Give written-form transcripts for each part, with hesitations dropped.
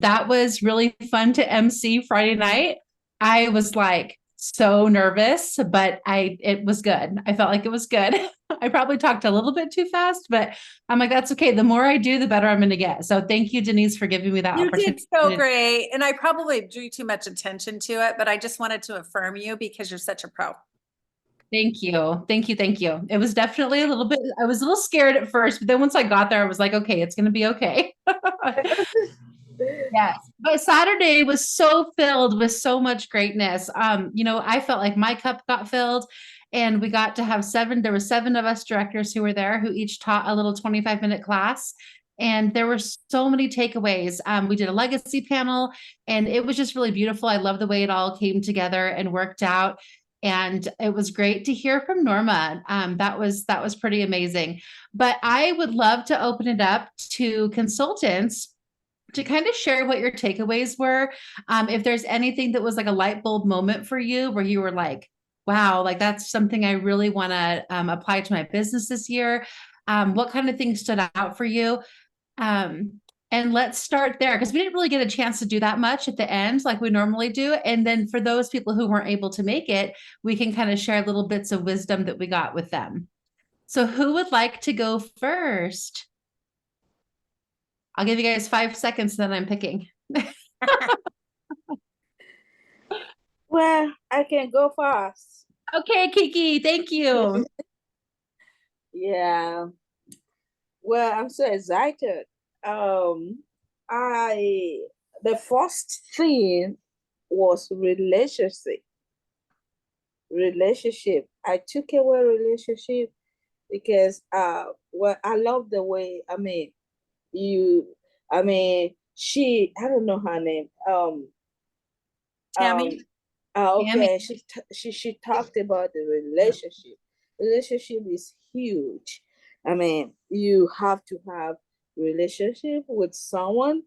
that was really fun to MC Friday night. I was like so nervous, but it was good. I felt like it was good. I probably talked a little bit too fast, but I'm like, that's okay. The more I do, the better I'm going to get. So thank you, Denise, for giving me that You did opportunity. so great. And I probably drew too much attention to it, but I just wanted to affirm you because you're such a pro. Thank you. Thank you. Thank you. It was definitely a little bit, I was a little scared at first, but then once I got there, I was like, okay, it's going to be okay. Yes. But Saturday was so filled with so much greatness. I felt like my cup got filled and we got to have there were seven of us directors who were there who each taught a little 25-minute class. And there were so many takeaways. We did a legacy panel and it was just really beautiful. I love the way it all came together and worked out. And it was great to hear from Norma. That was pretty amazing. But I would love to open it up to consultants to kind of share what your takeaways were. If there's anything that was like a light bulb moment for you where you were like, wow, like that's something I really want to apply to my business this year. What kind of things stood out for you? Um, and let's start there because we didn't really get a chance to do that much at the end like we normally do. And then for those people who weren't able to make it, we can kind of share little bits of wisdom that we got with them. So who would like to go first? I'll give you guys 5 seconds, then I'm picking. Well, I can go first. Okay, Kiki, thank you. Yeah. Well, I'm so excited. Um, I the first thing was relationship. Relationship. I took away relationship because well, I love the way, you she, I don't know her name. Um Tammy? Tammy, okay, she talked about the relationship. Relationship is huge. You have to have relationship with someone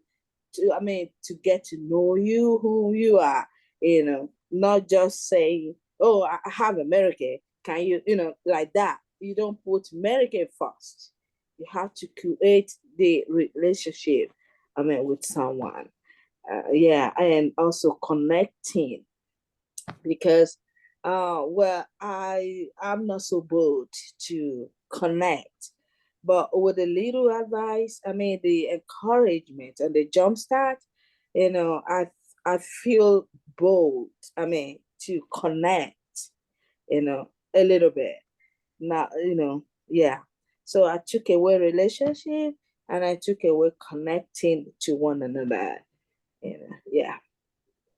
to get to know you, who you are, not just saying, oh, I have American. Can you, like that. You don't put American first. You have to create the relationship, with someone. Yeah, and also connecting because well, I'm not so bold to connect, but with a little advice, the encouragement and the jumpstart, I feel bold, to connect, a little bit. Now, yeah. So I took away relationship and I took away connecting to one another. Yeah.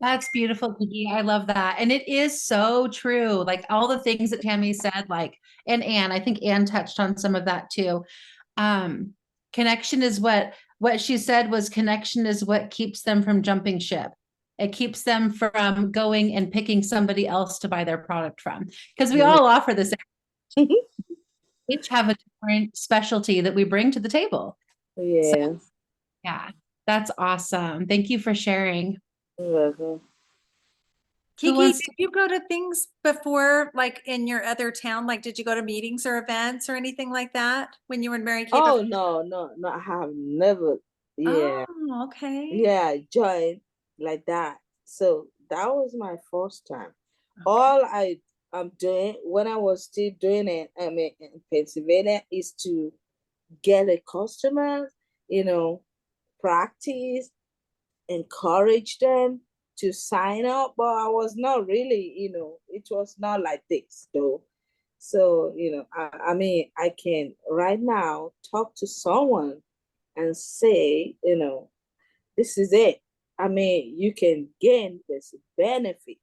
that's beautiful, Kiki. I love that. And it is so true. Like all the things that Tammy said, like, and Anne, I think Anne touched on some of that too. Um, Connection is what she said was connection is what keeps them from jumping ship. It keeps them from going and picking somebody else to buy their product from. Because we all offer this, each have a different specialty that we bring to the table. So Yeah. yeah, that's awesome. Thank you for sharing. You're welcome. Who Kiki, wants did to? you go to things before, like in your other town? Like, did you go to meetings or events or anything like that when you were in Mary Kay Oh before? no, no, no, I have never, Oh, yeah, okay. yeah, joined like that. So that was my first time. All I'm doing when I was still doing it, in Pennsylvania, is to get a customer, you know, practice, encourage them to sign up, but I was not really, it was not like this though. So, I can right now talk to someone and say, this is it. You can gain this benefit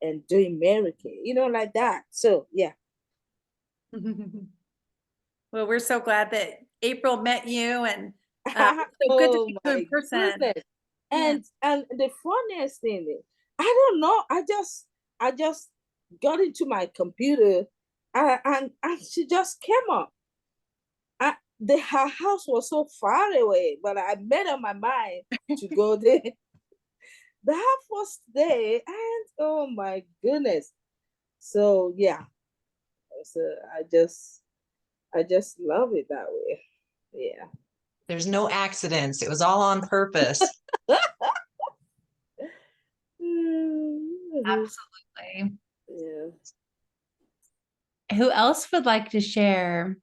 and doing miracle, like that. So, yeah. Well, we're so glad that April met you and it's so good to Oh meet you in my person. goodness. Yeah. And the funniest thing is, I don't know. I just got into my computer, and she just came up. Her house was so far away, but I made up my mind to go there. That first day, and oh my goodness. So yeah. So I just love it that way. Yeah. There's no accidents. It was all on purpose. Absolutely. Yeah. Who else would like to share?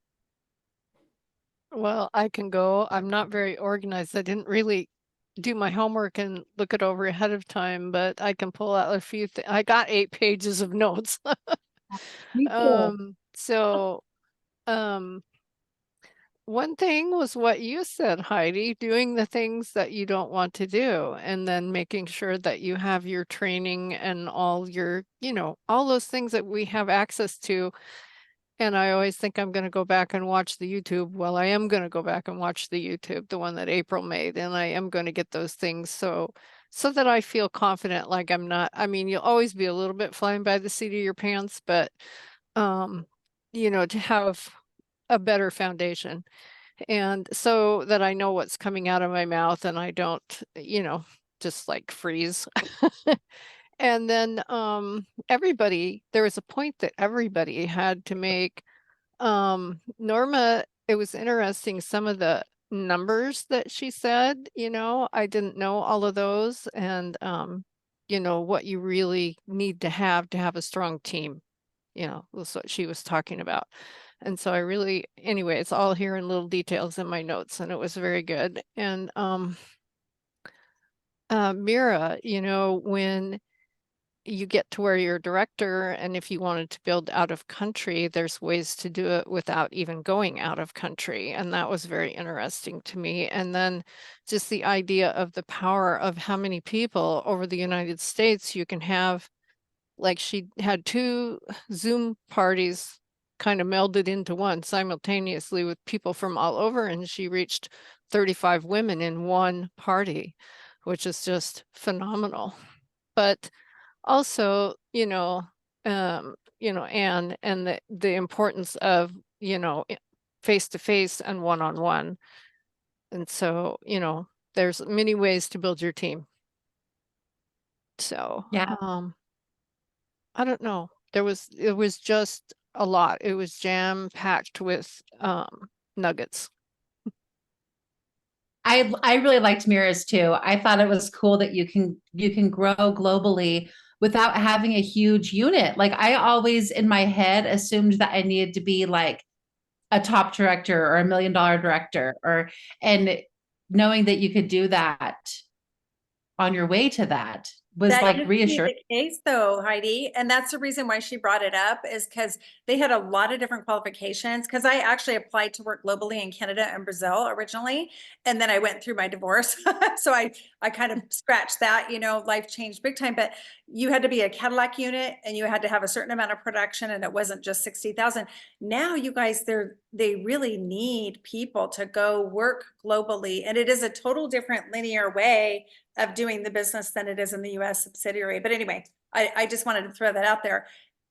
Well, I can go. I'm not very organized. I didn't really do my homework and look it over ahead of time, but I can pull out a few things. I got 8 pages of notes. Me too. So, one thing was what you said, Heidi, doing the things that you don't want to do, and then making sure that you have your training and all your, all those things that we have access to. And I always think I'm going to go back and watch the YouTube. Well, I am going to go back and watch the YouTube, the one that April made, and I am going to get those things so that I feel confident, like I'm not, I mean, you'll always be a little bit flying by the seat of your pants, but to have a better foundation. And so that I know what's coming out of my mouth and I don't, just like freeze. And then there was a point that everybody had to make. Norma, it was interesting, some of the numbers that she said, I didn't know all of those, and what you really need to have a strong team, was what she was talking about. And so anyway, it's all here in little details in my notes, and it was very good. And Mira, when you get to where you're a director, and if you wanted to build out of country, there's ways to do it without even going out of country. And that was very interesting to me. And then just the idea of the power of how many people over the United States you can have. Like, she had 2 Zoom parties kind of melded into one simultaneously with people from all over, and she reached 35 women in one party, which is just phenomenal. But also, and the importance of, face to face and one-on-one. And so, there's many ways to build your team. So, Yeah. I don't know. It was just a lot. It was jam-packed with nuggets. I really liked Mira's too. I thought it was cool that you can grow globally without having a huge unit. Like, I always in my head assumed that I needed to be like a top director or $1 million director, and knowing that you could do that on your way to that was That like used to be reassuring. the case though, Heidi, and that's the reason why she brought it up, is because they had a lot of different qualifications. Because I actually applied to work globally in Canada and Brazil originally, and then I went through my divorce, so I kind of scratched that. Life changed big time. But you had to be a Cadillac unit, and you had to have a certain amount of production, and it wasn't just 60,000. Now you guys, they really need people to go work globally, and it is a total different linear way of doing the business than it is in the US subsidiary. But anyway, I just wanted to throw that out there.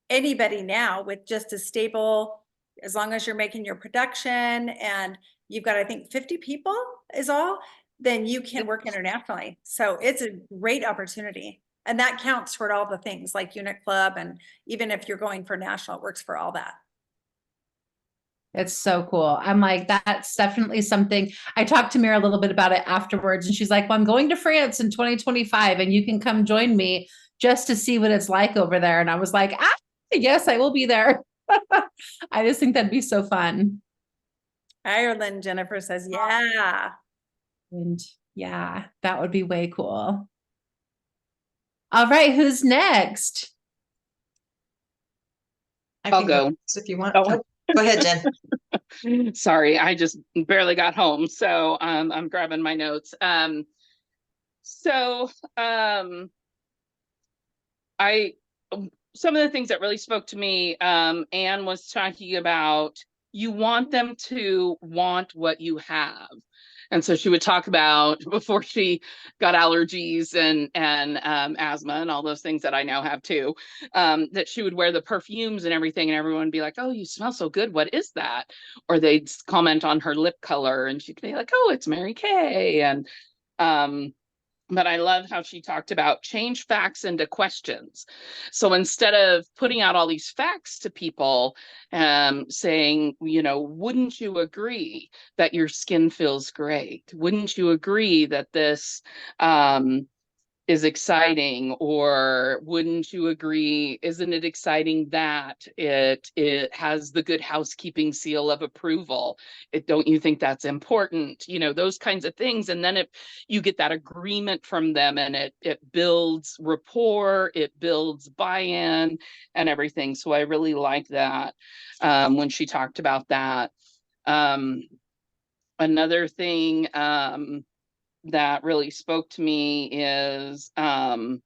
Anybody now with just a stable, as long as you're making your production and you've got, I think 50 people is all, then you can work internationally. So it's a great opportunity. And that counts toward all the things like Unit Club. And even if you're going for national, it works for all that. It's so cool. I'm like, that's definitely something. I talked to Mira a little bit about it afterwards, and she's like, well, I'm going to France in 2025 and you can come join me just to see what it's like over there. And I was like, yes, I will be there. I just think that'd be so fun. Ireland, Jennifer says, yeah. And yeah, that would be way cool. All right, who's next? I'll go. So if you want, Oh. go ahead, Jen. Sorry, I just barely got home, so I'm grabbing my notes. Some of the things that really spoke to me, Anne was talking about, you want them to want what you have. And so she would talk about, before she got allergies and asthma and all those things that I now have too, that she would wear the perfumes and everything, and everyone would be like, oh, you smell so good. What is that? Or they'd comment on her lip color, and she'd be like, oh, it's Mary Kay. And But I love how she talked about change facts into questions. So instead of putting out all these facts to people, saying, you know, wouldn't you agree that your skin feels great? Wouldn't you agree that this is exciting? Or wouldn't you agree, isn't it exciting that it has the good housekeeping seal of approval? Don't you think that's important? You know, those kinds of things. And then if you get that agreement from them, and it builds rapport, it builds buy-in and everything. So I really like that when she talked about that. Another thing that really spoke to me is oh,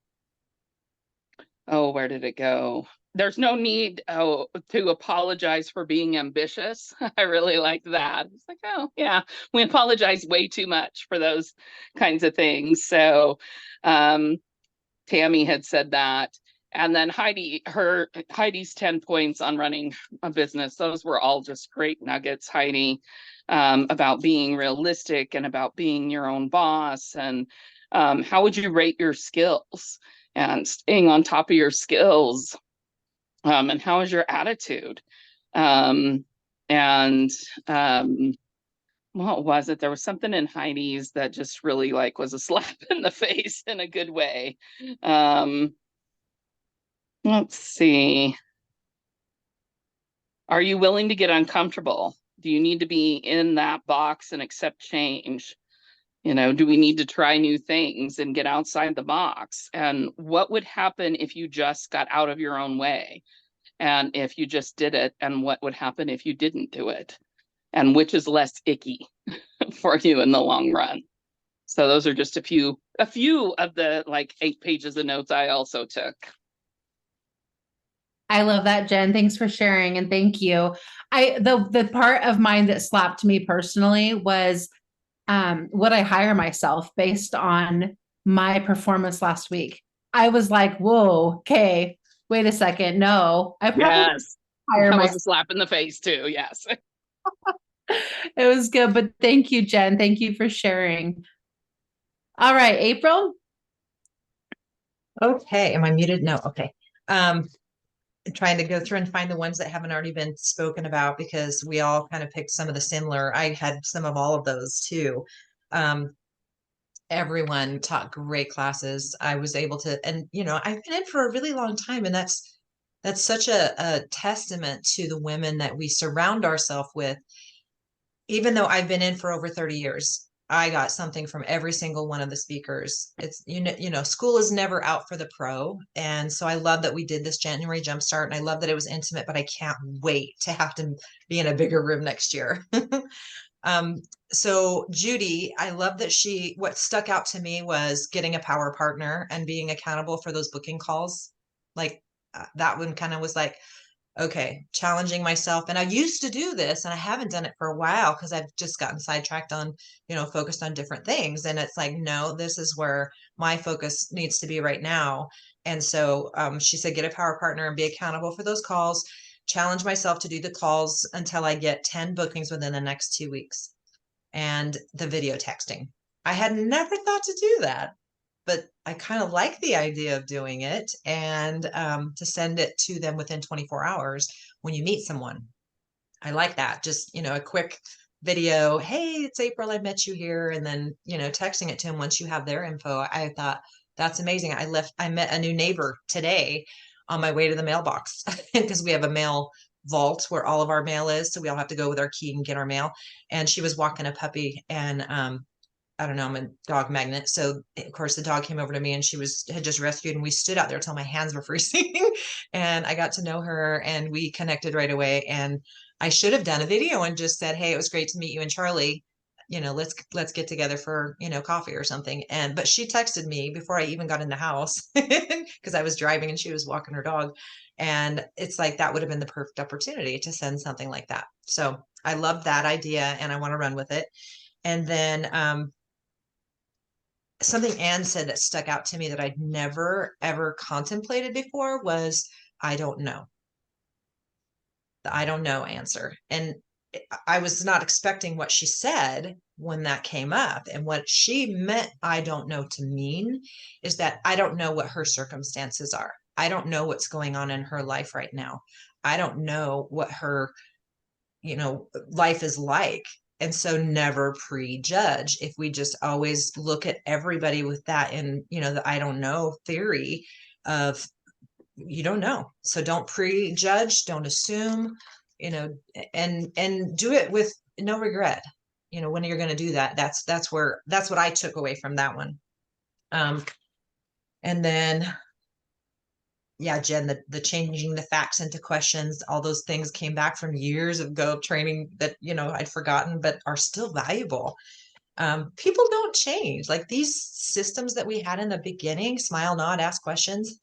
where did it go? There's no need to apologize for being ambitious. I really like that. It's like, oh yeah, we apologize way too much for those kinds of things. So Tammy had said that. And then Heidi's 10 points on running a business. Those were all just great nuggets, Heidi, about being realistic and about being your own boss. And how would you rate your skills and staying on top of your skills? And how is your attitude? What was it? There was something in Heidi's that just really like was a slap in the face in a good way. Let's see. Are you willing to get uncomfortable? Do you need to be in that box and accept change? You know, do we need to try new things and get outside the box? And what would happen if you just got out of your own way? And if you just did it, and what would happen if you didn't do it? And which is less icky for you in the long run? So those are just a few of the like 8 pages of notes I also took. I love that, Jen. Thanks for sharing, and thank you. The part of mine that slapped me personally was would I hire myself based on my performance last week? I was like, whoa, okay, wait a second. No, I probably Yes, hire that was myself. a slap in the face too. Yes. It was good, but thank you, Jen. Thank you for sharing. All right, April. Okay, am I muted? No, okay. Trying to go through and find the ones that haven't already been spoken about, because we all kind of picked some of the similar. I had some of all of those too. Everyone taught great classes. I was able to, and you know, I've been in for a really long time, and that's such a testament to the women that we surround ourselves with. Even though I've been in for over 30 years, I got something from every single one of the speakers. It's, you know, school is never out for the pro. And so I love that we did this January Jumpstart, and I love that it was intimate, but I can't wait to have to be in a bigger room next year. So Judy, I love that what stuck out to me was getting a power partner and being accountable for those booking calls. Like that one kind of was like, okay, challenging myself. And I used to do this, and I haven't done it for a while because I've just gotten sidetracked on, you know, focused on different things. And it's like, no, this is where my focus needs to be right now. And so she said, get a power partner and be accountable for those calls. Challenge myself to do the calls until I get 10 bookings within the next 2 weeks. And the video texting. I had never thought to do that, but I kind of like the idea of doing it, and to send it to them within 24 hours when you meet someone. I like that. Just, you know, a quick video. Hey, it's April. I met you here. And then, you know, texting it to them once you have their info. I thought that's amazing. I met a new neighbor today on my way to the mailbox because we have a mail vault where all of our mail is. So we all have to go with our key and get our mail. And she was walking a puppy, and I don't know, I'm a dog magnet. So of course the dog came over to me, and had just rescued, and we stood out there till my hands were freezing. And I got to know her, and we connected right away. And I should have done a video and just said, hey, it was great to meet you and Charlie. You know, let's get together for, you know, coffee or something. But she texted me before I even got in the house because I was driving and she was walking her dog. And it's like, that would have been the perfect opportunity to send something like that. So I love that idea, and I want to run with it. And then something Anne said that stuck out to me that I'd never, ever contemplated before was, I don't know. The I don't know answer. And I was not expecting what she said when that came up. And what she meant, I don't know, to mean is that I don't know what her circumstances are. I don't know what's going on in her life right now. I don't know what her, life is like. And so never prejudge. If we just always look at everybody with that in, the I don't know theory of, you don't know. So don't prejudge, don't assume, and do it with no regret. When you're going to do that, that's what I took away from that one. And then, yeah, Jen, the changing the facts into questions, all those things came back from years ago of training that, I'd forgotten, but are still valuable. People don't change. Like these systems that we had in the beginning, smile, nod, ask questions,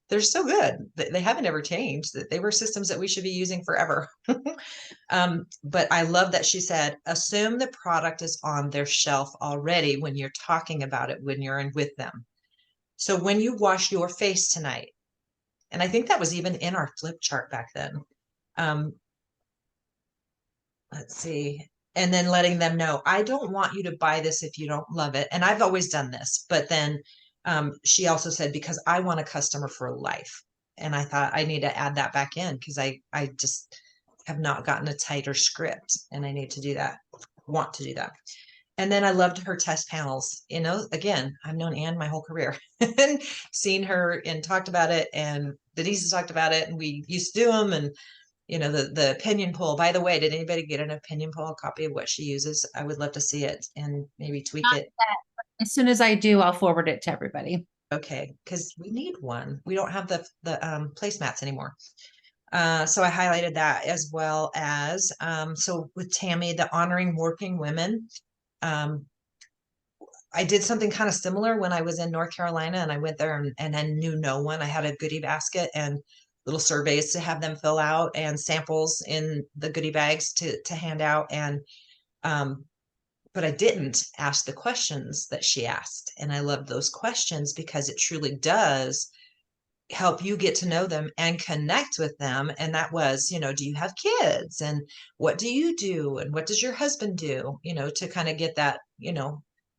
they're so good. They haven't ever changed. They were systems that we should be using forever. But I love that she said, assume the product is on their shelf already when you're talking about it, when you're in with them. So when you wash your face tonight, and I think that was even in our flip chart back then. Let's see. And then letting them know, I don't want you to buy this if you don't love it. And I've always done this, but then she also said, because I want a customer for life. And I thought I need to add that back in because I just have not gotten a tighter script and I need to do that, want to do that. And then I loved her test panels. Again, I've known Anne my whole career and seen her and talked about it. And Denise has talked about it. And we used to do them. And, the opinion poll, by the way, did anybody get an opinion poll, a copy of what she uses? I would love to see it and maybe tweak Not it. yet. As soon as I do, I'll forward it to everybody. Okay. Because we need one. We don't have the placemats anymore. So I highlighted that as well as, so with Tammy, the honoring working women. I did something kind of similar when I was in North Carolina and I went there and I knew no one. I had a goodie basket and little surveys to have them fill out and samples in the goodie bags to hand out. And, but I didn't ask the questions that she asked. And I love those questions because it truly does help you get to know them and connect with them. And that was, do you have kids and what do you do? And what does your husband do? To kind of get that,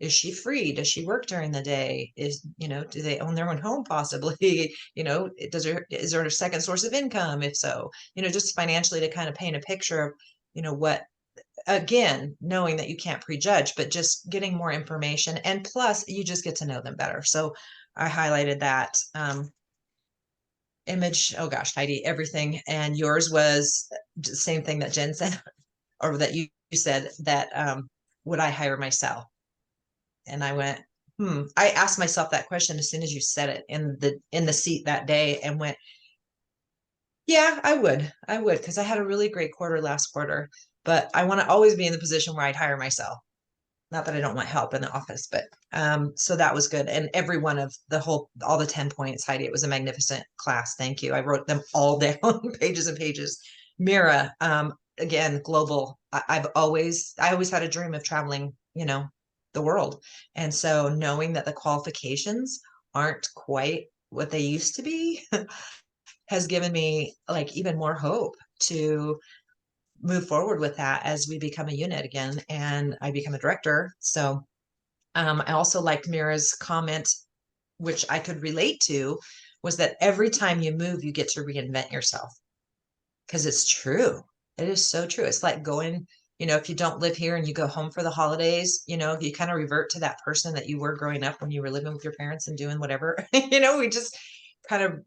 is she free? Does she work during the day? Do they own their own home possibly? Is there a second source of income? If so, just financially to kind of paint a picture of, what, again, knowing that you can't prejudge, but just getting more information. And plus you just get to know them better. So I highlighted that. Image, oh gosh, Heidi, everything. And yours was the same thing that Jen said, or that you said that, would I hire myself? And I went, I asked myself that question as soon as you said it in the seat that day and went, yeah, I would, because I had a really great quarter last quarter, but I want to always be in the position where I'd hire myself. Not that I don't want help in the office, but so that was good. And every one of all the 10 points, Heidi, it was a magnificent class. Thank you. I wrote them all down, pages and pages. Mira, again, global. I always had a dream of traveling, the world. And so knowing that the qualifications aren't quite what they used to be has given me like even more hope to move forward with that as we become a unit again and I become a director. So I also liked Mira's comment, which I could relate to, was that every time you move, you get to reinvent yourself. Because it's true. It is so true. It's like going, if you don't live here and you go home for the holidays, you kind of revert to that person that you were growing up when you were living with your parents and doing whatever. We just kind of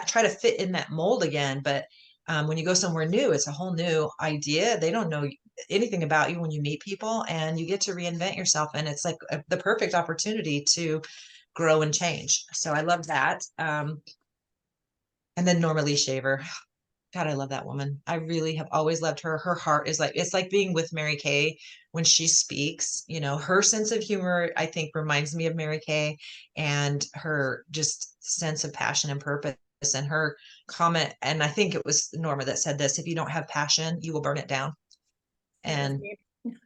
try to fit in that mold again. But when you go somewhere new, it's a whole new idea. They don't know anything about you when you meet people and you get to reinvent yourself. And it's like the perfect opportunity to grow and change. So I love that. And then Norma Lee Shaver. God, I love that woman. I really have always loved her. Her heart is it's like being with Mary Kay when she speaks. Her sense of humor, I think, reminds me of Mary Kay and her just sense of passion and purpose. And her comment, and I think it was Norma that said this, if you don't have passion, you will burn it down. And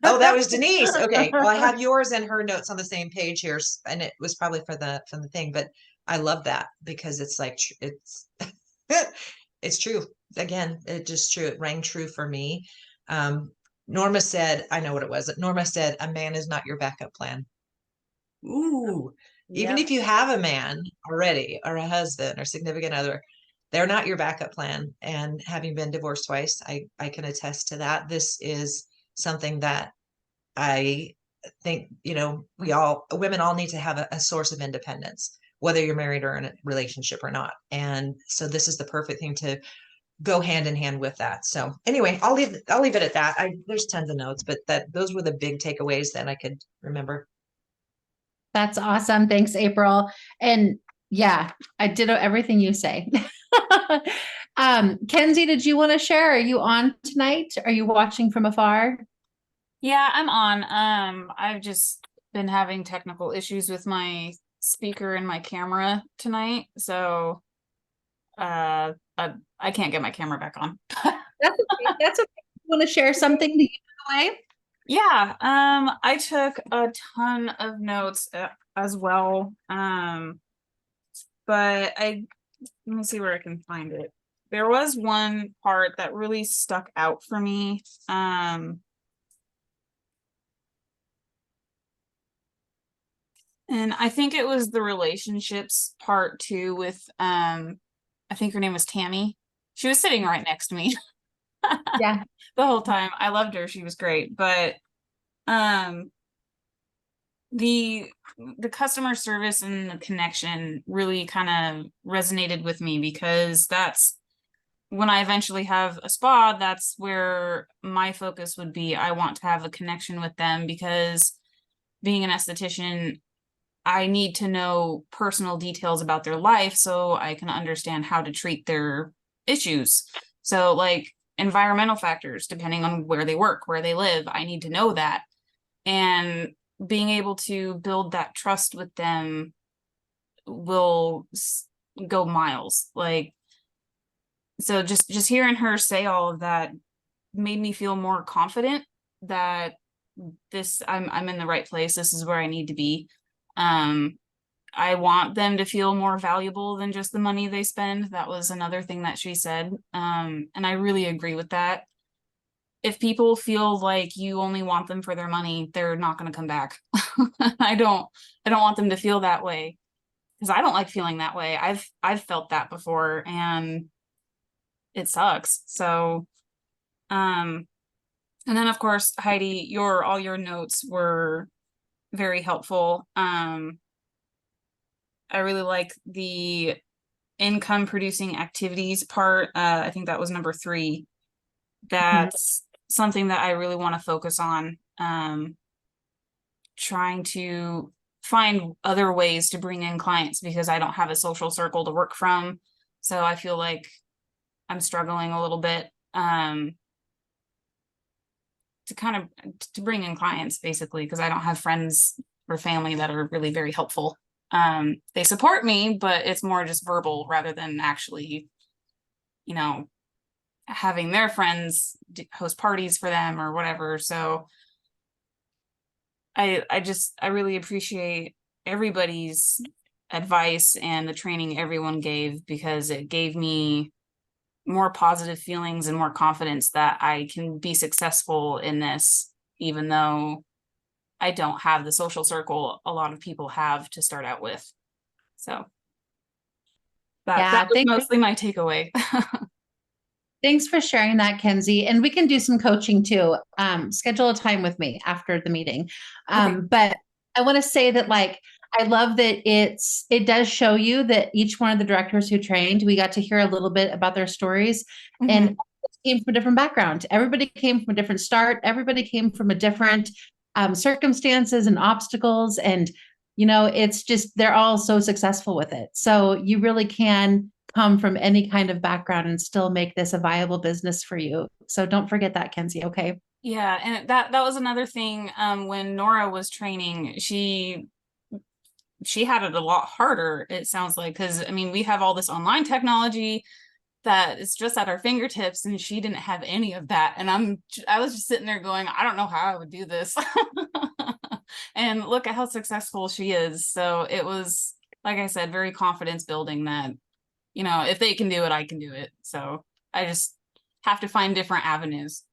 oh, that was Denise. Okay. Well, I have yours and her notes on the same page here. And it was probably from the thing, but I love that because it's like, it's, it's true. again, it just true. It rang true for me. Norma said, I know what it was. Norma said, a man is not your backup plan. Ooh, even Yep. if you have a man already or a husband or significant other, they're not your backup plan. And having been divorced twice, I can attest to that. This is something that I think, women all need to have a source of independence, whether you're married or in a relationship or not. And so this is the perfect thing to go hand in hand with that. So anyway, I'll leave it at that. There's tons of notes, but those were the big takeaways that I could remember. That's awesome. Thanks, April. And yeah, I did everything you say. Kenzie, did you want to share? Are you on tonight? Are you watching from afar? Yeah, I'm on. I've just been having technical issues with my speaker and my camera tonight, so I can't get my camera back on. That's okay. That's okay. You want to share something to give away? Yeah, I took a ton of notes as well. But let me see where I can find it. There was one part that really stuck out for me. And I think it was the relationships part too with I think her name was Tammy. She was sitting right next to me. Yeah. The whole time. I loved her. She was great. But the customer service and the connection really kind of resonated with me, because that's when I eventually have a spa, that's where my focus would be. I want to have a connection with them, because being an esthetician, I need to know personal details about their life so I can understand how to treat their issues. So like environmental factors, depending on where they work, where they live, I need to know that. And being able to build that trust with them will go miles. Like, so just hearing her say all of that made me feel more confident that I'm in the right place. This is where I need to be. I want them to feel more valuable than just the money they spend. That was another thing that she said. And I really agree with that. If people feel like you only want them for their money, they're not going to come back. I don't want them to feel that way, because I don't like feeling that way. I've felt that before, and it sucks. So, and then of course, Heidi, all your notes were very helpful. I really like the income producing activities part. I think that was number 3. That's something that I really want to focus on. Trying to find other ways to bring in clients, because I don't have a social circle to work from. So I feel like I'm struggling a little bit to bring in clients, basically, because I don't have friends or family that are really very helpful. They support me, but it's more just verbal rather than actually, having their friends host parties for them or whatever. So I really appreciate everybody's advice and the training everyone gave, because it gave me more positive feelings and more confidence that I can be successful in this, even though I don't have the social circle a lot of people have to start out with. So that was mostly my takeaway. Thanks for sharing that, Kenzie. And we can do some coaching too. Schedule a time with me after the meeting. Okay. But I want to say that, like, I love that it does show you that each one of the directors who trained, we got to hear a little bit about their stories, and came from a different background. Everybody came from a different start. Everybody came from a different circumstances and obstacles. And, it's just, they're all so successful with it. So you really can come from any kind of background and still make this a viable business for you. So don't forget that, Kenzie. Okay. Yeah. And that was another thing. When Nora was training, she had it a lot harder, it sounds like, because we have all this online technology that is just at our fingertips, and she didn't have any of that. And I was just sitting there going, I don't know how I would do this. And look at how successful she is. So it was, like I said, very confidence building that, if they can do it, I can do it. So I just have to find different avenues.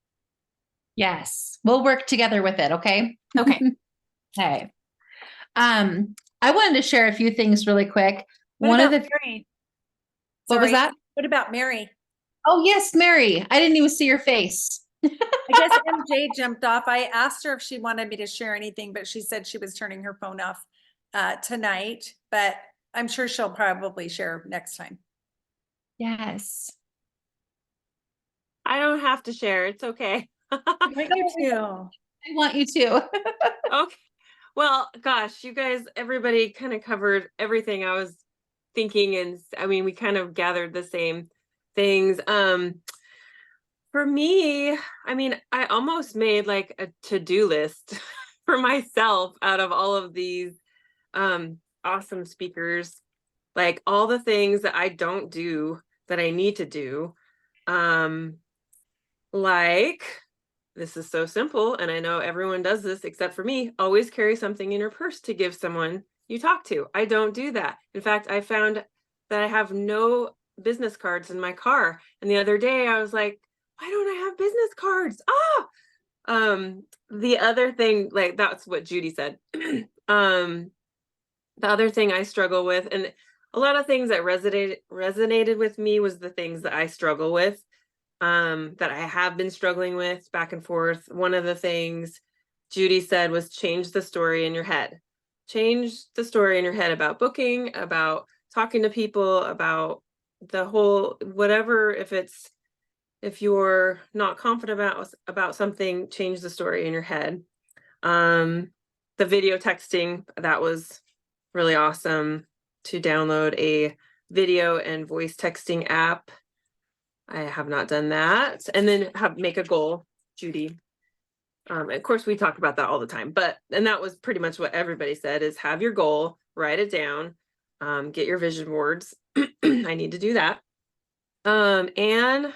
Yes, we'll work together with it. Okay. Okay. Okay. I wanted to share a few things really quick. What One of about the, Mary? what was Sorry. that? What about Mary? Oh, yes, Mary. I didn't even see your face. I guess MJ jumped off. I asked her if she wanted me to share anything, but she said she was turning her phone off tonight, but I'm sure she'll probably share next time. Yes. I don't have to share. It's okay. I want you to. I want you to. Okay. Well, gosh, you guys, everybody kind of covered everything I was thinking. And I mean, we kind of gathered the same things. For me, I mean, I almost made like a to-do list for myself out of all of these awesome speakers, like all the things that I don't do that I need to do. Like, this is so simple, and I know everyone does this except for me. Always carry something in your purse to give someone you talk to. I don't do that. In fact, I found that I have no business cards in my car. And the other day I was like, why don't I have business cards? The other thing, like that's what Judy said. The other thing I struggle with, and a lot of things that resonated with me was the things that I struggle with. That I have been struggling with back and forth. One of the things Judy said was change the story in your head. Change the story in your head about booking, about talking to people, about the whole whatever. If you're not confident about something, change the story in your head. The video texting, that was really awesome to download a video and voice texting app. I have not done that. And then make a goal, Judy. Of course, we talk about that all the time, and that was pretty much what everybody said is have your goal, write it down, get your vision boards. I need to do that. And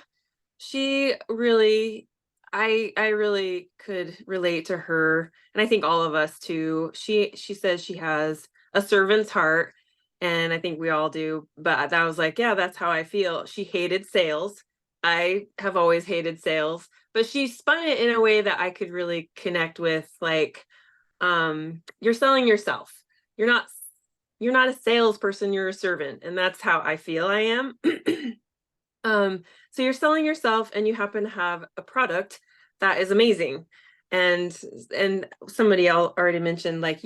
she really, I really could relate to her. And I think all of us too. She says she has a servant's heart. And I think we all do, but that was like, yeah, that's how I feel. She hated sales. I have always hated sales, but she spun it in a way that I could really connect with. Like, you're selling yourself. You're not a salesperson, you're a servant. And that's how I feel I am. So you're selling yourself and you happen to have a product that is amazing. And somebody else already mentioned, like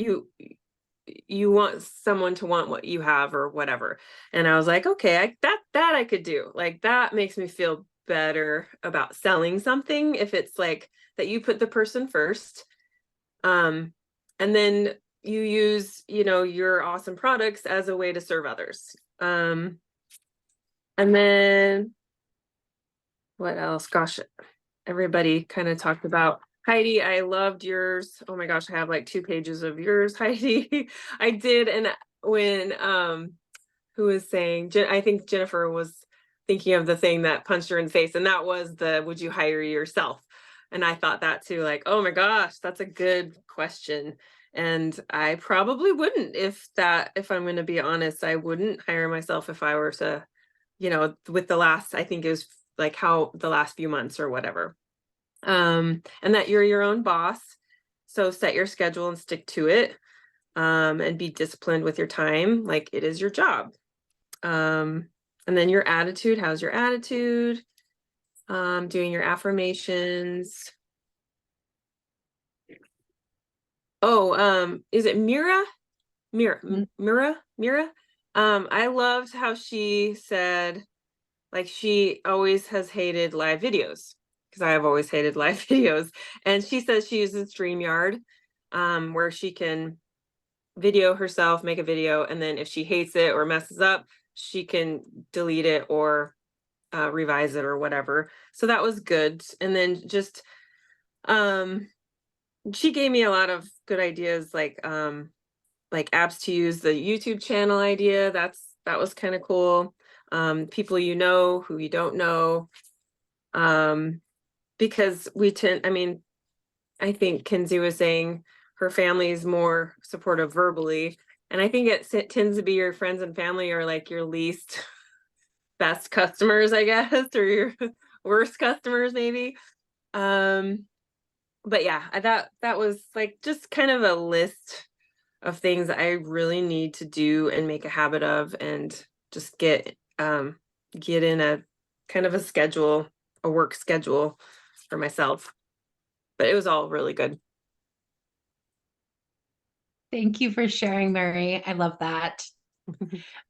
you want someone to want what you have or whatever. And I was like, okay, that I could do. Like that makes me feel better about selling something if it's like that you put the person first. And then you use, your awesome products as a way to serve others. And then what else? Gosh, everybody kind of talked about Heidi. I loved yours. Oh my gosh, I have like 2 pages of yours, Heidi. I did. And when who was saying, I think Jennifer was thinking of the thing that punched her in the face, and that was would you hire yourself? And I thought that too, like, oh my gosh, that's a good question. And I probably wouldn't if I'm going to be honest, I wouldn't hire myself if I were to, with the last, I think it was like how the last few months or whatever. And that you're your own boss. So set your schedule and stick to it. And be disciplined with your time. Like it is your job. And then your attitude, how's your attitude? Doing your affirmations. Oh, is it Mira? I loved how she said, like, she always has hated live videos because I have always hated live videos. And she says she uses StreamYard, where she can video herself, make a video, and then if she hates it or messes up, she can delete it or revise it or whatever. So that was good. And then just she gave me a lot of good ideas, like apps to use. The YouTube channel idea, that was kind of cool. People who you don't know, because I think Kinsey was saying her family is more supportive verbally, and I think it tends to be your friends and family are like your least best customers, I guess, or your worst customers maybe. But yeah, I thought that was like just kind of a list of things I really need to do and make a habit of, and just get in a kind of a schedule, a work schedule for myself. But it was all really good. Thank you for sharing, Mary. I love that.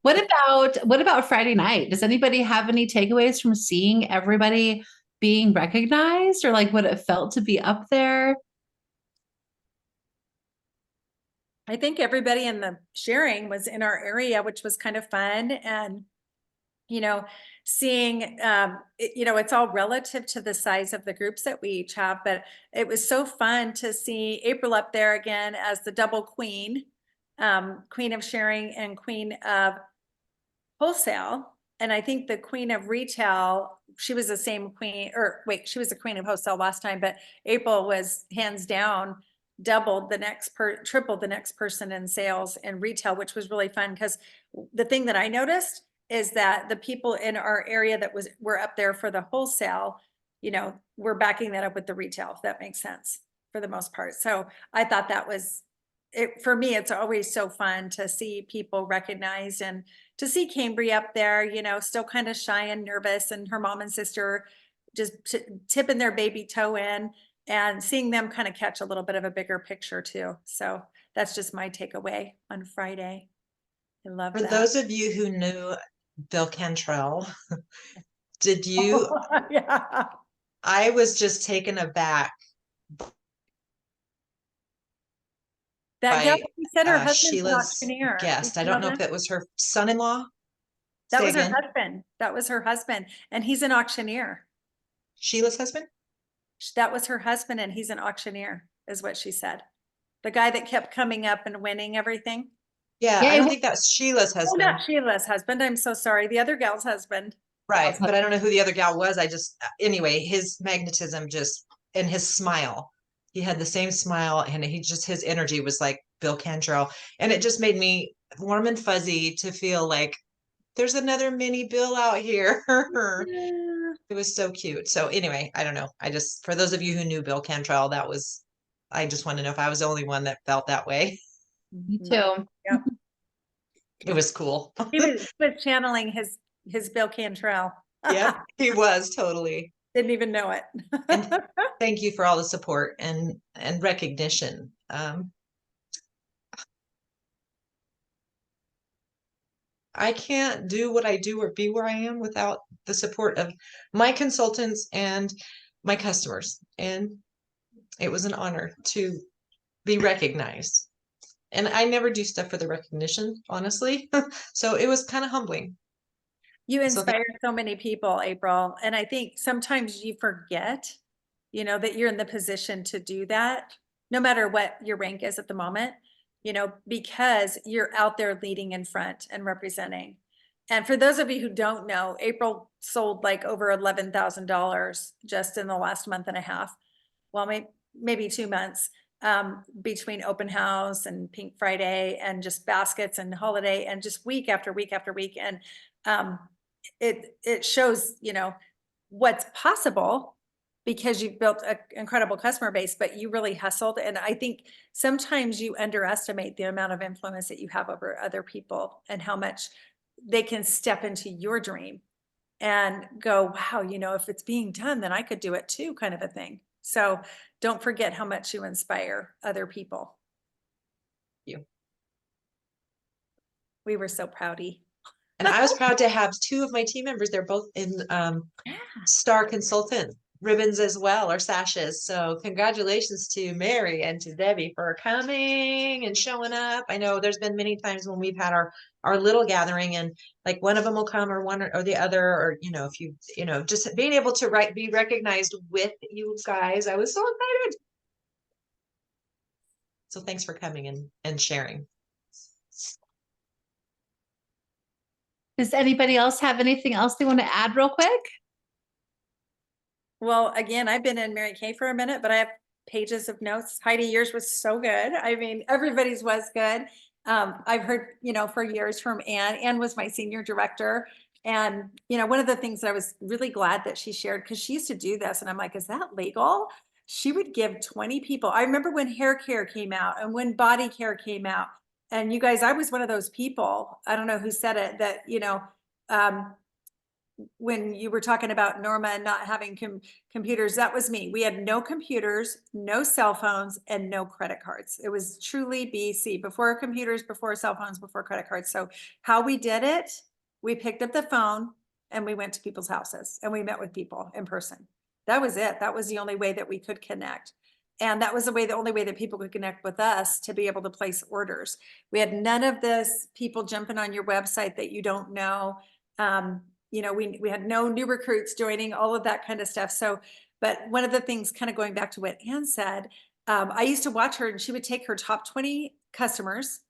What about Friday night? Does anybody have any takeaways from seeing everybody being recognized, or like what it felt to be up there? I think everybody in the sharing was in our area, which was kind of fun. And, you know, seeing, it's all relative to the size of the groups that we each have, but it was so fun to see April up there again as the double queen, queen of sharing and queen of wholesale. And I think the queen of retail, she was the same queen, or wait, she was the queen of wholesale last time, but April was hands down tripled the next person in sales and retail, which was really fun. Because the thing that I noticed is that the people in our area that were up there for the wholesale, we're backing that up with the retail, if that makes sense, for the most part. So I thought that was it. For me, it's always so fun to see people recognized, and to see Cambry up there, still kind of shy and nervous, and her mom and sister just tipping their baby toe in, and seeing them kind of catch a little bit of a bigger picture too. So that's just my takeaway on Friday. I love For that. those of you who knew Bill Cantrell, did you? Yeah. I was just taken aback That girl, by she said her husband's an Sheila's auctioneer. guest. Did I you don't know know if that? it was her son-in-law. That Say was her again. husband. That was her husband. And he's an auctioneer. Sheila's husband? That was her husband, and he's an auctioneer, is what she said. The guy that kept coming up and winning everything. Yeah, Yeah, I it don't was- think that's Sheila's Oh, husband. not Sheila's husband. I'm so sorry. The other gal's husband. Right, but I don't know who the other gal was. I just, anyway, his magnetism just, and his smile. He had the same smile, and his energy was like Bill Cantrell. And it just made me warm and fuzzy to feel like there's another mini Bill out here. Yeah. It was so cute. So anyway, I don't know. For those of you who knew Bill Cantrell, I just want to know if I was the only one that felt that way. Me too. Yep. It was cool. He was channeling his Bill Cantrell. Yep, he was totally. Didn't even know it. And thank you for all the support and recognition. I can't do what I do or be where I am without the support of my consultants and my customers. And it was an honor to be recognized. And I never do stuff for the recognition, honestly. So it was kind of humbling. You So inspire so many people, April. And I think sometimes you forget, that you're in the position to do that, no matter what your rank is at the moment, because you're out there leading in front and representing. And for those of you who don't know, April sold like over $11,000 just in the last month and a half. Well, maybe 2 months, between open house and Pink Friday and just baskets and holiday and just week after week after week. And it shows, what's possible, because you've built an incredible customer base, but you really hustled. And I think sometimes you underestimate the amount of influence that you have over other people, and how much they can step into your dream and go, wow, if it's being done, then I could do it too, kind of a thing. So don't forget how much you inspire other people. you. We were so proudy. And I was proud to have 2 of my team members. They're both in Star Consultant ribbons as well, or sashes. So congratulations to Mary and to Debbie for coming and showing up. I know there's been many times when we've had our little gathering, and like one of them will come, or one or the other, or if you just being able to be recognized with you guys. I was so excited. So thanks for coming and sharing. Does anybody else have anything else they want to add real quick? Well, again, I've been in Mary Kay for a minute, but I have pages of notes. Heidi, yours was so good. I mean, everybody's was good. I've heard, for years from Ann. Ann was my senior director. And, you know, one of the things that I was really glad that she shared, because she used to do this, and I'm like, is that legal? She would give 20 people. I remember when hair care came out and when body care came out. And you guys, I was one of those people, I don't know who said it, that, you know, when you were talking about Norma and not having computers, that was me. We had no computers, no cell phones, and no credit cards. It was truly BC, before computers, before cell phones, before credit cards. So how we did it, we picked up the phone and we went to people's houses and we met with people in person. That was it. That was the only way that we could connect. And that was the only way that people could connect with us to be able to place orders. We had none of this people jumping on your website that you don't know. You know, we had no new recruits joining, all of that kind of stuff. So, but one of the things, kind of going back to what Ann said, I used to watch her and she would take her top 20 customers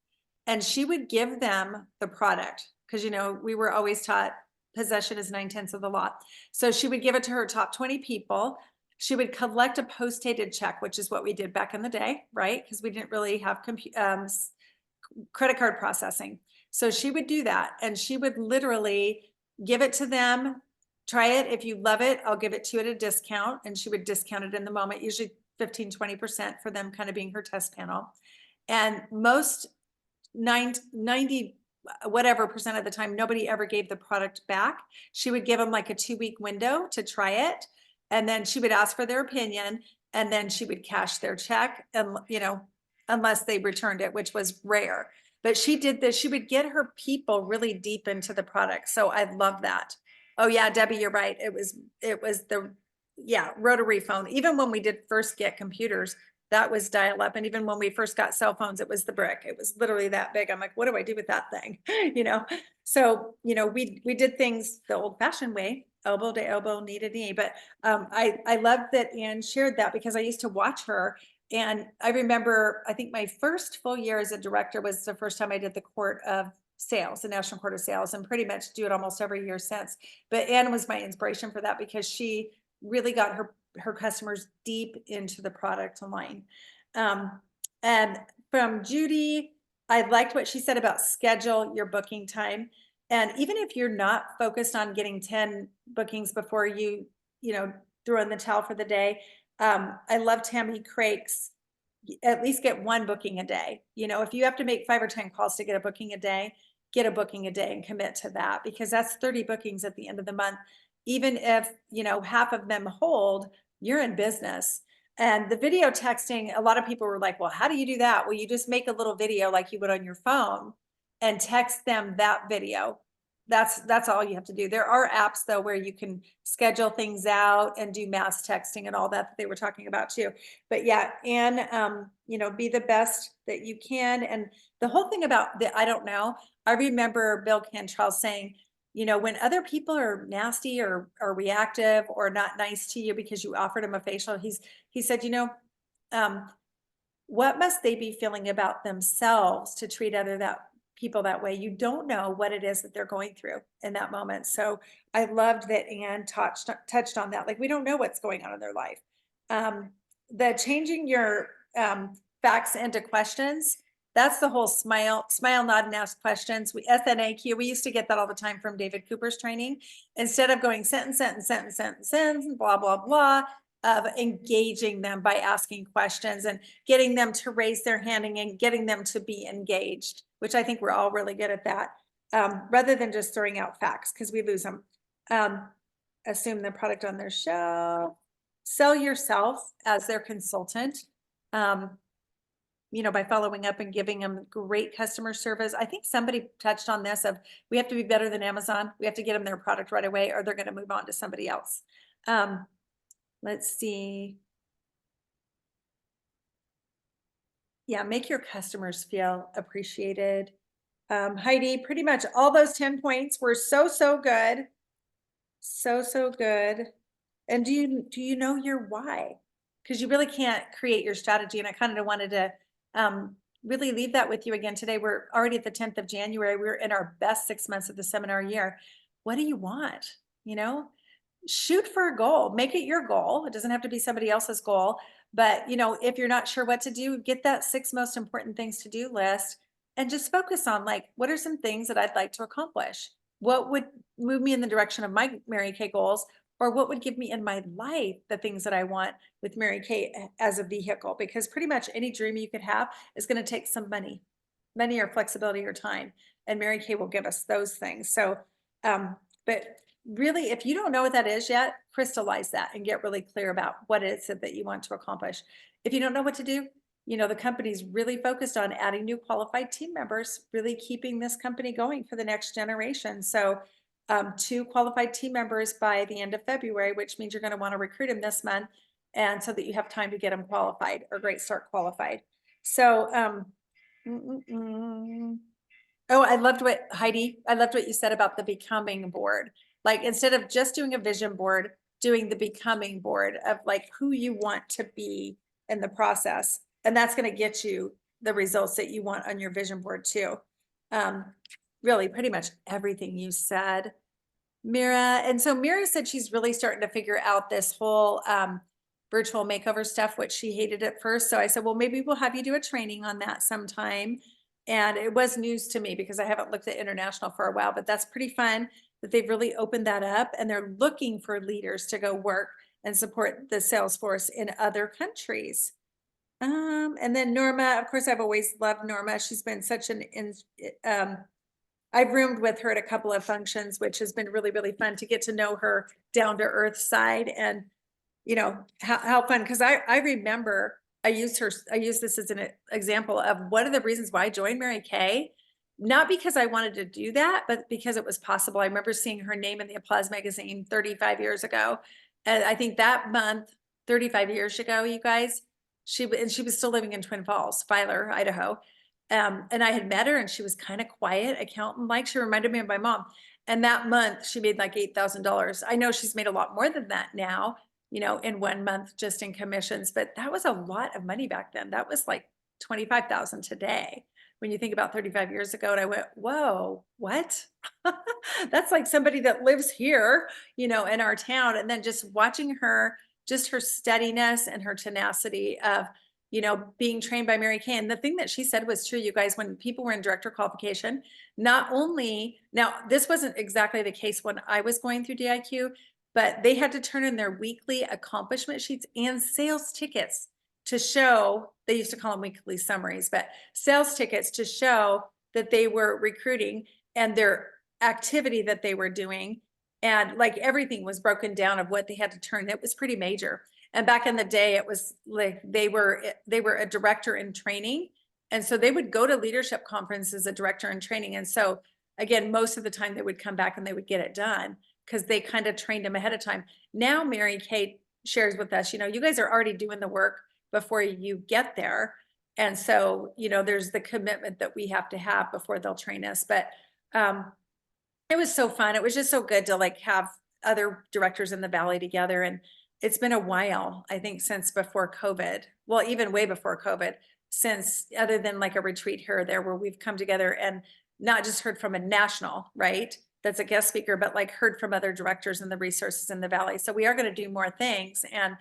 and she would give them the product. Cause you know, we were always taught possession is 9/10 of the law. So she would give it to her top 20 people. She would collect a post-dated check, which is what we did back in the day, right? Because we didn't really have credit card processing. So she would do that and she would literally give it to them, try it. If you love it, I'll give it to you at a discount. And she would discount it in the moment, usually 15, 20% for them kind of being her test panel. And most 90 whatever percent of the time, nobody ever gave the product back. She would give them like a 2-week window to try it. And then she would ask for their opinion and then she would cash their check and, you know, unless they returned it, which was rare. But she did this, she would get her people really deep into the product. So I love that. Oh yeah, Debbie, you're right. It was the, yeah, rotary phone. Even when we did first get computers, that was dial up. And even when we first got cell phones, it was the brick. It was literally that big. I'm like, what do I do with that thing? You know? So, you know, we did things the old fashioned way, elbow to elbow, knee to knee. But I love that Ann shared that because I used to watch her. And I remember, I think my first full year as a director was the first time I did the Court of Sales, the National Court of Sales, and pretty much do it almost every year since. But Ann was my inspiration for that because she really got her customers deep into the product line. And from Judy, I liked what she said about schedule your booking time. And even if you're not focused on getting 10 bookings before you throw in the towel for the day, I love Tammy Craik's, at least get 1 booking a day. You know, if you have to make 5 or 10 calls to get a booking a day, get a booking a day and commit to that because that's 30 bookings at the end of the month. Even if, half of them hold, you're in business. And the video texting, a lot of people were like, well, how do you do that? Well, you just make a little video like you would on your phone and text them that video. That's all you have to do. There are apps though, where you can schedule things out and do mass texting and all that they were talking about too. But yeah, and, be the best that you can. And the whole thing about the, I don't know, I remember Bill Cantrell saying, when other people are nasty or reactive or not nice to you because you offered him a facial, he said, what must they be feeling about themselves to treat people that way? You don't know what it is that they're going through in that moment. So I loved that Ann touched on that. Like, we don't know what's going on in their life. The changing your facts into questions, that's the whole smile, nod, and ask questions. SNAQ, we used to get that all the time from David Cooper's training. Instead of going sentence, blah, blah, blah, of engaging them by asking questions and getting them to raise their hand and getting them to be engaged, which I think we're all really good at that, rather than just throwing out facts because we lose them. Assume the product on their shelf, sell yourself as their consultant, by following up and giving them great customer service. I think somebody touched on this of we have to be better than Amazon. We have to get them their product right away or they're going to move on to somebody else. Let's see. Yeah, make your customers feel appreciated. Heidi, pretty much all those 10 points were so good. So good. And do you know your why? Because you really can't create your strategy. And I kind of wanted to really leave that with you again today. We're already at the 10th of January. We're in our best 6 months of the seminar year. What do you want? Shoot for a goal, make it your goal. It doesn't have to be somebody else's goal, but if you're not sure what to do, get that 6 most important things to do list and just focus on like, what are some things that I'd like to accomplish? What would move me in the direction of my Mary Kay goals, or what would give me in my life the things that I want with Mary Kay as a vehicle, because pretty much any dream you could have is going to take some money or flexibility or time, and Mary Kay will give us those things. So, but really, if you don't know what that is yet, crystallize that and get really clear about what it is that you want to accomplish. If you don't know what to do, you know, the company's really focused on adding new qualified team members, really keeping this company going for the next generation. So 2 qualified team members by the end of February, which means you're going to want to recruit them this month, and so that you have time to get them qualified or Great Start qualified. So, oh, I loved what Heidi, I loved what you said about the becoming board. Like, instead of just doing a vision board, doing the becoming board of like who you want to be in the process. And that's going to get you the results that you want on your vision board too. Really pretty much everything you said, Mira. And so Mira said she's really starting to figure out this whole virtual makeover stuff, which she hated at first. So I said, well, maybe we'll have you do a training on that sometime. And it was news to me because I haven't looked at international for a while, but that's pretty fun that they've really opened that up, and they're looking for leaders to go work and support the sales force in other countries. And then Norma, of course, I've always loved Norma. She's been such an, I've roomed with her at a couple of functions, which has been really, really fun to get to know her down to earth side. And, you know, how fun. Cause I remember I used this as an example of one of the reasons why I joined Mary Kay, not because I wanted to do that, but because it was possible. I remember seeing her name in the Applause magazine 35 years ago. And I think that month, 35 years ago, you guys, she was still living in Twin Falls, Filer, Idaho. And I had met her, and she was kind of quiet, accountant like. She reminded me of my mom. And that month she made like $8,000. I know she's made a lot more than that now, you know, in 1 month just in commissions, but that was a lot of money back then. That was like 25,000 today when you think about 35 years ago. And I went, whoa, what? That's like somebody that lives here, you know, in our town. And then just watching her, just her steadiness and her tenacity of, you know, being trained by Mary Kay. And the thing that she said was true, you guys, when people were in director qualification, not only, now this wasn't exactly the case when I was going through DIQ, but they had to turn in their weekly accomplishment sheets and sales tickets to show, they used to call them weekly summaries, but sales tickets to show that they were recruiting and their activity that they were doing. And like everything was broken down of what they had to turn. It was pretty major. And back in the day, it was like they were a director in training. And so they would go to leadership conferences as a director in training. And so again, most of the time they would come back and they would get it done because they kind of trained them ahead of time. Now, Mary Kay shares with us, you know, you guys are already doing the work before you get there. And so, you know, there's the commitment that we have to have before they'll train us. But it was so fun. It was just so good to like have other directors in the Valley together. And it's been a while, I think, since before COVID. Well, even way before COVID, since other than like a retreat here or there where we've come together and not just heard from a national, right? That's a guest speaker, but like heard from other directors and the resources in the Valley. So we are going to do more things, and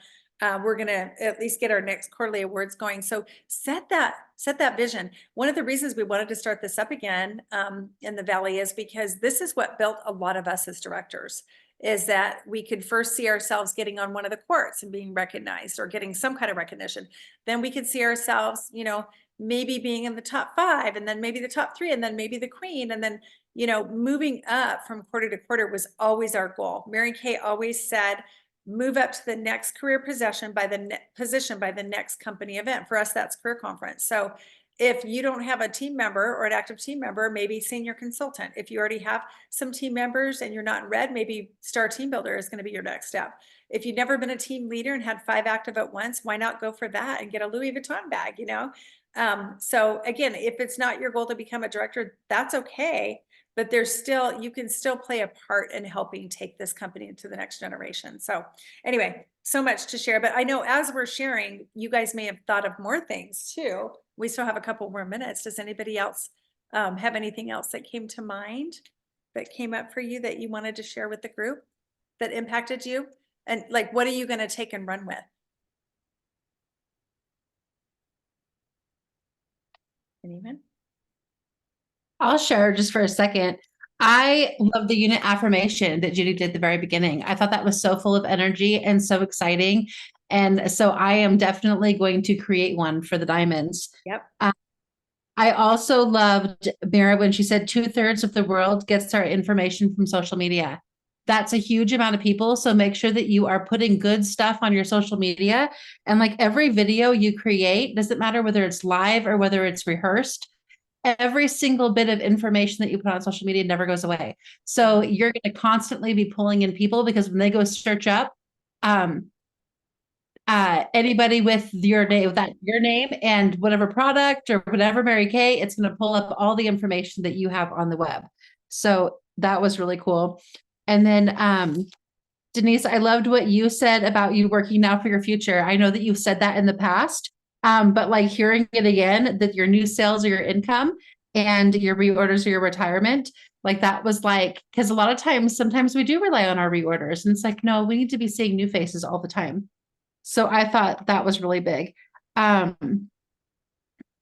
we're going to at least get our next quarterly awards going. So set that vision. One of the reasons we wanted to start this up again in the Valley is because this is what built a lot of us as directors, is that we could first see ourselves getting on one of the courts and being recognized or getting some kind of recognition. Then we could see ourselves, you know, maybe being in the top 5, and then maybe the top 3, and then maybe the queen. And then, you know, moving up from quarter to quarter was always our goal. Mary Kay always said, move up to the next career position by the next company event. For us, that's career conference. So if you don't have a team member or an active team member, maybe senior consultant. If you already have some team members and you're not in red, maybe Star Team Builder is going to be your next step. If you've never been a team leader and had 5 active at once, why not go for that and get a Louis Vuitton bag, you know? So again, if it's not your goal to become a director, that's okay. But there's still, you can still play a part in helping take this company into the next generation. So anyway, so much to share. But I know as we're sharing, you guys may have thought of more things too. We still have a couple more minutes. Does anybody else have anything else that came to mind that came up for you that you wanted to share with the group that impacted you? And like, what are you going to take and run with? Anyone? I'll share just for a second. I love the unit affirmation that Judy did at the very beginning. I thought that was so full of energy and so exciting. And so I am definitely going to create one for the diamonds. Yep. I also loved Mira when she said 2/3 of the world gets our information from social media. That's a huge amount of people. So make sure that you are putting good stuff on your social media. And like every video you create, doesn't matter whether it's live or whether it's rehearsed, every single bit of information that you put on social media never goes away. So you're going to constantly be pulling in people because when they go search up anybody with your name, your name and whatever product or whatever Mary Kay, it's going to pull up all the information that you have on the web. So that was really cool. And then Denise, I loved what you said about you working now for your future. I know that you've said that in the past, but like hearing it again, that your new sales or your income and your reorders or your retirement, like that was like, because a lot of times, sometimes we do rely on our reorders and it's like, no, we need to be seeing new faces all the time. So I thought that was really big. And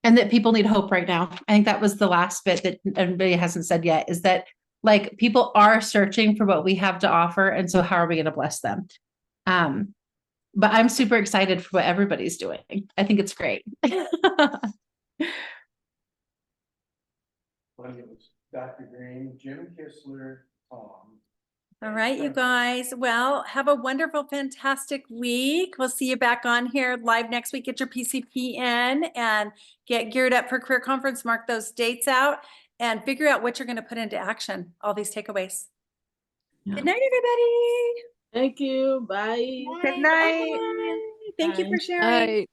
that people need hope right now. I think that was the last bit that everybody hasn't said yet, is that like people are searching for what we have to offer. And so how are we going to bless them? But I'm super excited for what everybody's doing. I think it's great. Dr. Green, Jim Kistler, Tom. All right, you guys. Well, have a wonderful, fantastic week. We'll see you back on here live next week. Get your PCP in and get geared up for Career Conference. Mark those dates out and figure out what you're going to put into action. All these takeaways. Yeah. Good night, everybody. Thank you. Bye. Good night. Thank you Bye. for sharing. Bye.